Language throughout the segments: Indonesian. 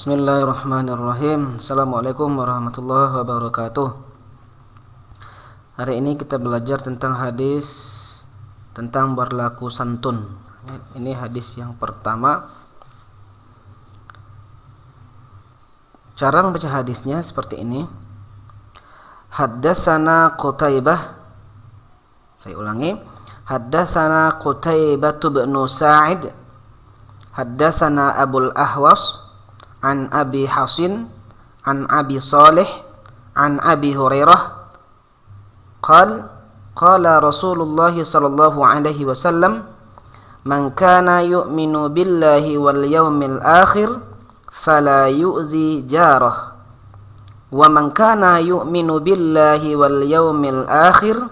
Bismillahirrahmanirrahim. Assalamualaikum warahmatullahi wabarakatuh. Hari ini kita belajar tentang hadis tentang berlaku santun. Ini hadis yang pertama. Cara membaca hadisnya seperti ini. Haddatsana Qutaibah. Saya ulangi. Haddatsana Qutaibah bin Sa'id. Haddatsana Abul Ahwas an Abi Hasin an Abi Salih an Abi Hurairah qala Rasulullah sallallahu alaihi wasallam man kana yu'minu billahi wal yawmil akhir fala yu'zi jarah wa man kana yu'minu billahi wal yawmil akhir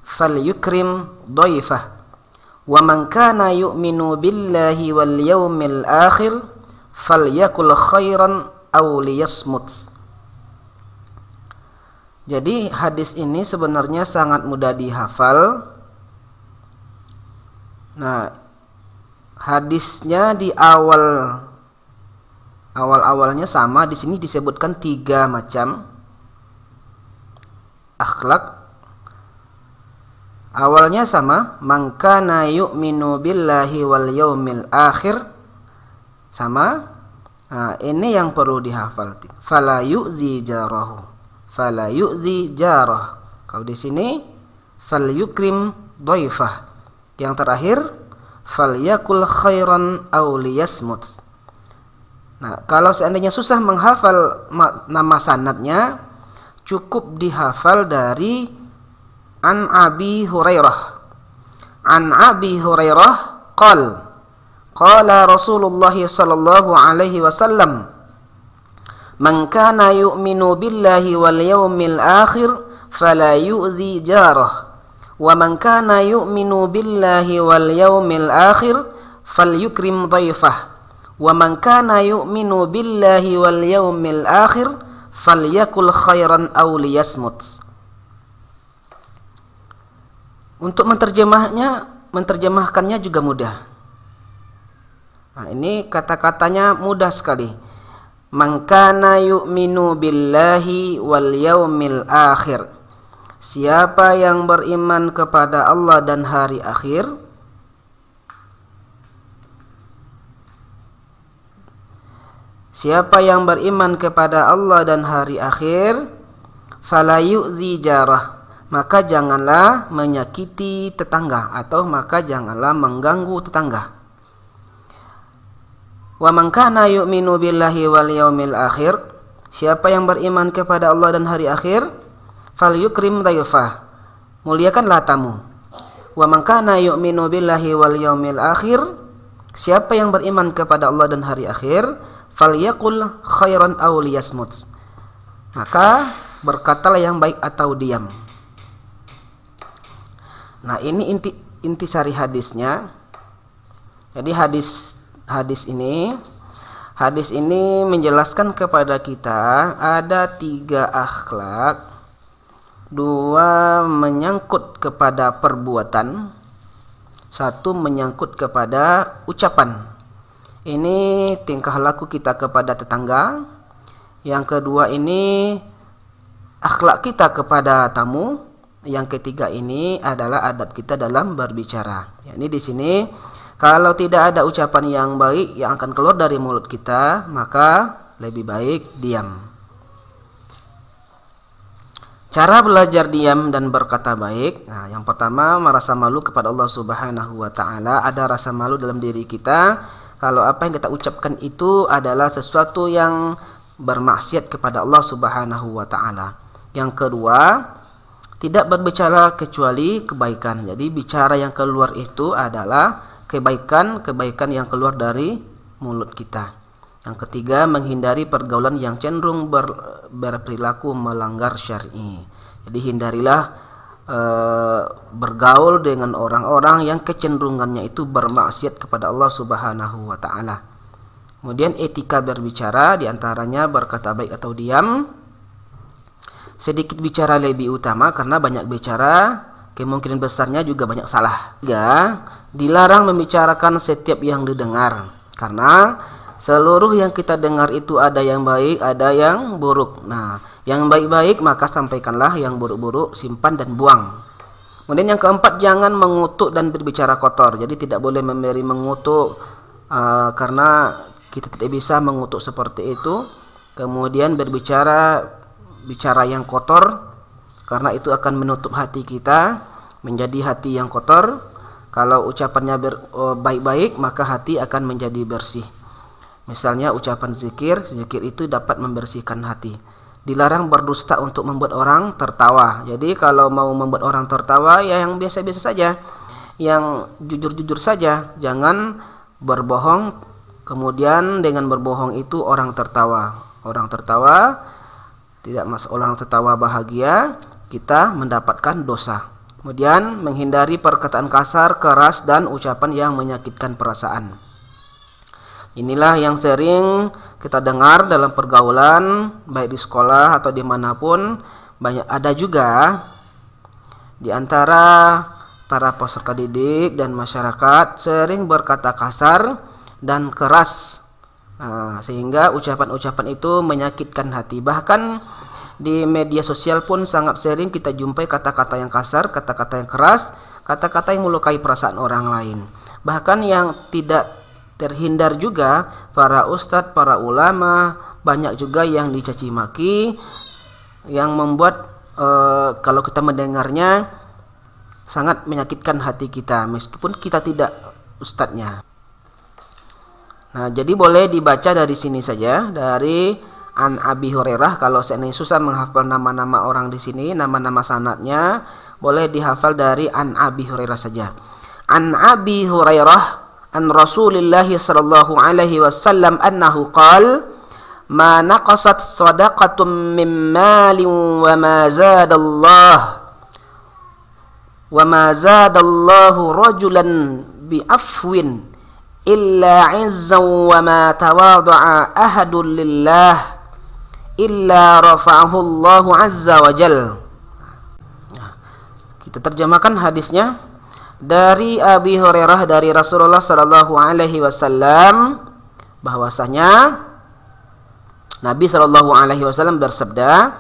falyukrim dhaifah wa man kana yu'minu billahi wal yawmil akhir falyakul khairan aw liyasmut. Jadi hadis ini sebenarnya sangat mudah dihafal. Nah, hadisnya di awalnya sama. Di sini disebutkan 3 macam akhlak. Awalnya sama, man kana yu'minu billahi wal yaumil akhir. Sama. Nah, ini yang perlu dihafal. Fala yu'zi jarahu. Fala yu'zi jarah. Kalau di sini fal yukrim dhaifah. Yang terakhir falyakul khairan aw liyasmut. Nah, kalau seandainya susah menghafal nama sanadnya, cukup dihafal dari an Abi Hurairah. An Abi Hurairah qala Rasulullah sallallahu alaihi wasallam man kana yu'minu billahi wal yawmil akhir fala yu'zi jarah wa man kana yu'minu billahi wal yawmil akhir falyukrim dhaifah wa man kana yu'minu billahi wal yawmil akhir falyakul khairan aw liyasmut. Untuk menerjemahkannya juga mudah. Nah, ini kata-katanya mudah sekali. Man kana yu'minu billahi wal yaumil akhir. Siapa yang beriman kepada Allah dan hari akhir, siapa yang beriman kepada Allah dan hari akhir, fala yu'zi jarah, maka janganlah menyakiti tetangga atau maka janganlah mengganggu tetangga. Wa man kana yu'minu billahi wal yaumil akhir, siapa yang beriman kepada Allah dan hari akhir, falyukrim dhaifah, muliakanlah tamu. Wa man kana yu'minu billahi wal yaumil akhir, siapa yang beriman kepada Allah dan hari akhir, falyakul khairan aw liyasmut, maka berkatalah yang baik atau diam. Nah, ini intisari hadisnya. Jadi hadis ini menjelaskan kepada kita ada 3 akhlak. 2 menyangkut kepada perbuatan, 1 menyangkut kepada ucapan. Ini tingkah laku kita kepada tetangga. Yang kedua ini akhlak kita kepada tamu. Yang ketiga ini adalah adab kita dalam berbicara. Ini di sini kalau tidak ada ucapan yang baik yang akan keluar dari mulut kita, maka lebih baik diam. Cara belajar diam dan berkata baik. Nah, yang pertama, merasa malu kepada Allah Subhanahu wa taala. Ada rasa malu dalam diri kita kalau apa yang kita ucapkan itu adalah sesuatu yang bermaksiat kepada Allah Subhanahu wa taala. Yang kedua, tidak berbicara kecuali kebaikan. Jadi bicara yang keluar itu adalah kebaikan yang keluar dari mulut kita. Yang ketiga, menghindari pergaulan yang cenderung berperilaku melanggar syar'i. Jadi hindarilah bergaul dengan orang-orang yang kecenderungannya itu bermaksiat kepada Allah Subhanahu wa taala. Kemudian etika berbicara, diantaranya berkata baik atau diam. Sedikit bicara lebih utama karena banyak bicara kemungkinan besarnya juga banyak salah. 3. Dilarang membicarakan setiap yang didengar karena Seluruh yang kita dengar itu ada yang baik, ada yang buruk. Nah, yang baik-baik maka sampaikanlah, yang buruk-buruk simpan dan buang. Kemudian yang keempat, jangan mengutuk dan berbicara kotor. Jadi tidak boleh memberi mengutuk, karena kita tidak bisa mengutuk seperti itu. Kemudian berbicara yang kotor, karena itu akan menutup hati kita menjadi hati yang kotor. Kalau ucapannya baik-baik maka hati akan menjadi bersih. Misalnya ucapan zikir itu dapat membersihkan hati. Dilarang berdusta untuk membuat orang tertawa. Jadi kalau mau membuat orang tertawa ya yang biasa-biasa saja, yang jujur-jujur saja, jangan berbohong. Kemudian dengan berbohong itu orang tertawa tidak orang tertawa bahagia, kita mendapatkan dosa. Kemudian menghindari perkataan kasar, keras, dan ucapan yang menyakitkan perasaan. Inilah yang sering kita dengar dalam pergaulan, baik di sekolah atau dimanapun. Banyak ada juga di antara para peserta didik dan masyarakat sering berkata kasar dan keras, sehingga ucapan-ucapan itu menyakitkan hati. Bahkan di media sosial pun sangat sering kita jumpai kata-kata yang kasar, kata-kata yang keras, kata-kata yang melukai perasaan orang lain. Bahkan yang tidak terhindar juga, para ustadz, para ulama, banyak juga yang dicaci maki, yang membuat kalau kita mendengarnya sangat menyakitkan hati kita, meskipun kita tidak ustadznya. Nah, jadi boleh dibaca dari sini saja, dari An Abi Hurairah. Kalau seandainya susah menghafal nama-nama orang di sini, nama-nama sanadnya, boleh dihafal dari An Abi Hurairah saja. An Abi Hurairah an Rasulillah sallallahu alaihi wasallam annahu qala ma naqasat shadaqatun min malin wa ma zadallahu rajulan bi afwin illa izzan wa ma tawadha'a ahadun lillah illa rafa'ahu Allahu azza wa jal. Kita terjemahkan hadisnya. Dari Abi Hurairah, dari Rasulullah sallallahu alaihi wasallam, bahwasanya Nabi sallallahu alaihi wasallam bersabda,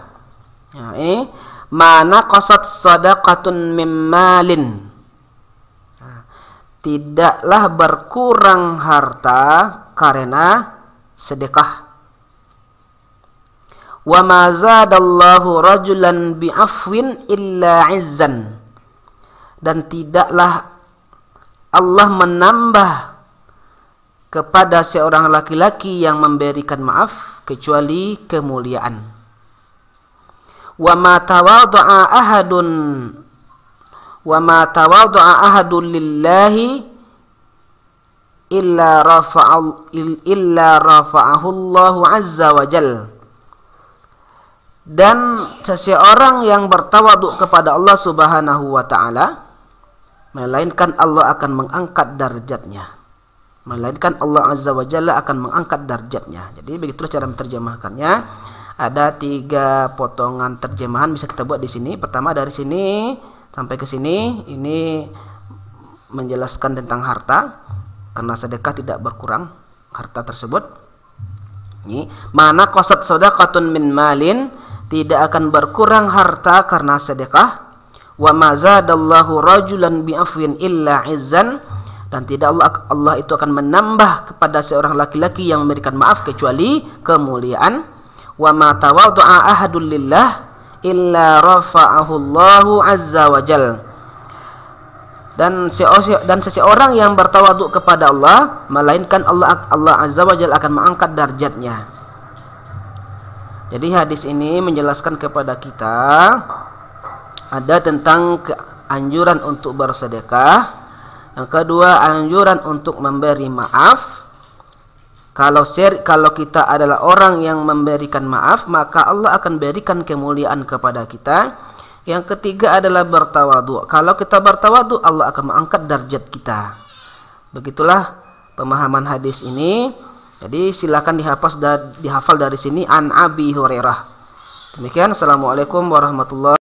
ini mana qasat sadaqatun mim malin, tidaklah berkurang harta karena sedekah. Wa ma zadallahu rajulan bi afwin illa izzan, dan tidaklah Allah menambah kepada seorang laki-laki yang memberikan maaf kecuali kemuliaan. Wa ma tawadha'a ahadun lillahi illa rafa'ahu Allahu azza wa jalla. Dan seseorang yang bertawaduk kepada Allah subhanahu wa ta'ala, melainkan Allah akan mengangkat darjatnya. Melainkan Allah azza wa jalla akan mengangkat darjatnya. Jadi begitulah cara menerjemahkannya. Ada 3 potongan terjemahan bisa kita buat di sini. Pertama dari sini sampai ke sini, ini menjelaskan tentang harta, karena sedekah tidak berkurang harta tersebut. Ini mana qasat shadaqatun min malin, tidak akan berkurang harta karena sedekah. Wa ma zadallahu rajulan bi afwin illa izzan, dan tidak Allah itu akan menambah kepada seorang laki-laki yang memberikan maaf kecuali kemuliaan. Wa ma tawadha'a ahadun lillah illa rafa'ahu Allahu azza wa jal. Dan seseorang yang bertawaduk kepada Allah, melainkan Allah azza wa jalla akan mengangkat darjatnya. Jadi hadis ini menjelaskan kepada kita ada tentang anjuran untuk bersedekah. Yang kedua, anjuran untuk memberi maaf. Kalau kita adalah orang yang memberikan maaf, maka Allah akan berikan kemuliaan kepada kita. Yang ketiga adalah bertawadhu. Kalau kita bertawadhu, Allah akan mengangkat darjat kita. Begitulah pemahaman hadis ini. Jadi silakan dihafal dari sini, An Abi Hurairah. Demikian, assalamualaikum warahmatullahi wabarakatuh.